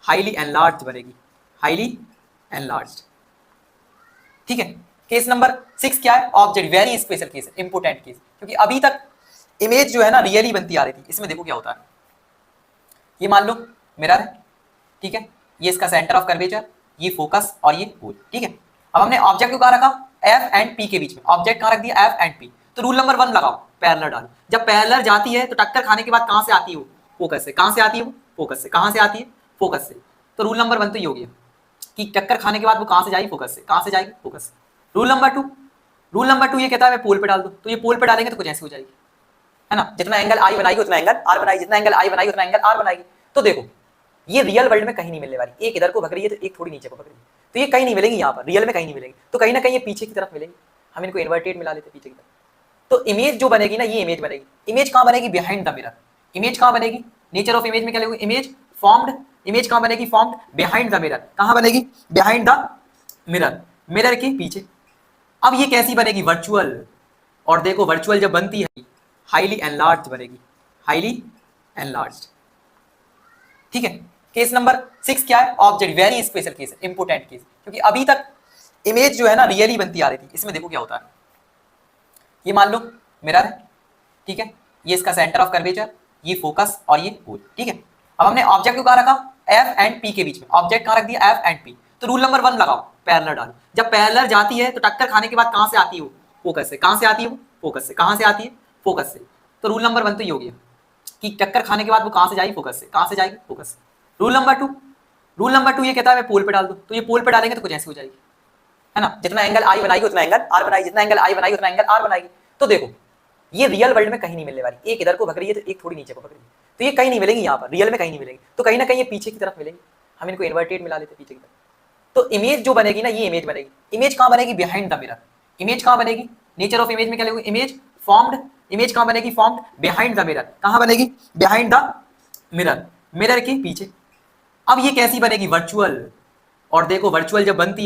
Highly enlarge बनेगी, highly enlarge. ठीक है। केस नंबर 6 क्या है? ऑब्जेक्ट, वेरी स्पेशल केस है, इंपोर्टेंट केस, क्योंकि अभी तक इमेज जो है ना रियली बनती आ रही थी। इसमें देखो क्या होता है, ये मान लो मिरर है, ठीक है, ये इसका सेंटर ऑफ कर्वेचर, ये फोकस और ये होल। ठीक है। अब हमने ऑब्जेक्ट को कहाँ रखा? एफ एंड पी के बीच में। ऑब्जेक्ट कहाँ रख दिया? F and P. तो रूल नंबर 1 लगाओ, पैरेलल डालो। जब पैरेलल जाती है तो टक्कर खाने के बाद कहां से आती है वो? फोकस से। कहां से आती है वो? फोकस से। कहां से आती है? फोकस से। तो रूल नंबर 1 तो ये हो गया कि टक्कर खाने के बाद वो कहां से जाएगी? फोकस से। कहां से जाएगी? फोकस से। रूल नंबर 2 ये कहता है मैं पोल पे डाल दो, तो ये पोल पे डालेंगे तो कुछ ऐसी हो जाएगी, है ना। जितना एंगल आई बनाएगी उतना एंगल आर बनाएगी, जितना एंगल आई बनाएगी उतना एंगल आर बनाएगी। तो देखो ये रियल वर्ल्ड में कहीं नहीं मिलने वाली। एक इधर को भग रही है तो एक थोड़ी नीचे को भग रही है, तो ये कहीं नहीं मिलेंगी, यहाँ पर रियल में कहीं नहीं मिलेंगी। तो कहीं ना कहीं ये पीछे की तरफ मिलेंगी। हम इनको इन्वर्टेड मिला लेते पीछे की तरफ। तो इमेज जो बनेगी ना, ये इमेज बनेगी। इमेज कहाँ बनेगी? Behind the mirror. इमेज कहाँ बनेगी? नेचर ऑफ इमेज में क्या लिखोगे? Image formed. इमेज कहाँ बनेगी? Formed behind the mirror. कहाँ बनेगी? बिहाइंड द मिरर, मिरर के पीछे। अब ये कैसी बनेगी? वर्चुअल। और देखो वर्चुअल जब बनती है हाईली एनलार्ज बनेगी, हाईली एनलार्ज। ठीक है। केस नंबर 6 क्या है? ऑब्जेक्ट, वेरी स्पेशल केस है, इंपोर्टेंट केस, क्योंकि अभी तक इमेज जो है ना रियली बनती आ रही थी। इसमें देखो क्या होता है, ये मान लो मिरर है, ठीक है, ये इसका सेंटर ऑफ कर्वेचर, ये फोकस और ये होल। ठीक है। अब हमने ऑब्जेक्ट को कहाँ रखा? एफ एंड पी के बीच में। ऑब्जेक्ट कहाँ रख दिया? F and P. तो रूल नंबर 1 लगाओ, पैरेलल डालो। जब पैरेलल जाती है तो टक्कर खाने के बाद कहां से आती है वो? फोकस से। कहां से आती है वो? फोकस से। कहां से आती है? फोकस से। तो रूल नंबर 1 तो ये हो गया कि टक्कर खाने के बाद वो कहां से जाएगी? फोकस से। कहां से जाएगी? फोकस से। रूल नंबर 2 ये कहता है मैं पोल पे डाल दो, तो ये पोल पे डालेंगे तो कुछ ऐसी हो जाएगी, है ना। जितना एंगल आई बनाएगी उतना एंगल आर बनाएगी, जितना एंगल आई बनाएगी उतना एंगल आर बनाएगी। तो देखो ये रियल वर्ल्ड में कहीं नहीं मिलने वाली। एक इधर को भग रही है तो एक थोड़ी नीचे को भग रही है, तो ये कहीं नहीं मिलेंगी, यहाँ पर रियल में कहीं नहीं मिलेंगी। तो कहीं ना कहीं ये पीछे की तरफ मिलेंगी। हम इनको इन्वर्टेड मिला लेते पीछे की तरफ। तो इमेज जो बनेगी ना, ये इमेज बनेगी। इमेज कहाँ बनेगी? Behind the mirror. इमेज कहाँ बनेगी? नेचर ऑफ इमेज में क्या लिखोगे? Image formed. इमेज कहाँ बनेगी? Formed behind the mirror. कहाँ बनेगी? बिहाइंड द मिरर, मिरर के पीछे। अब ये कैसी बनेगी? वर्चुअल। और देखो वर्चुअल जब बनती है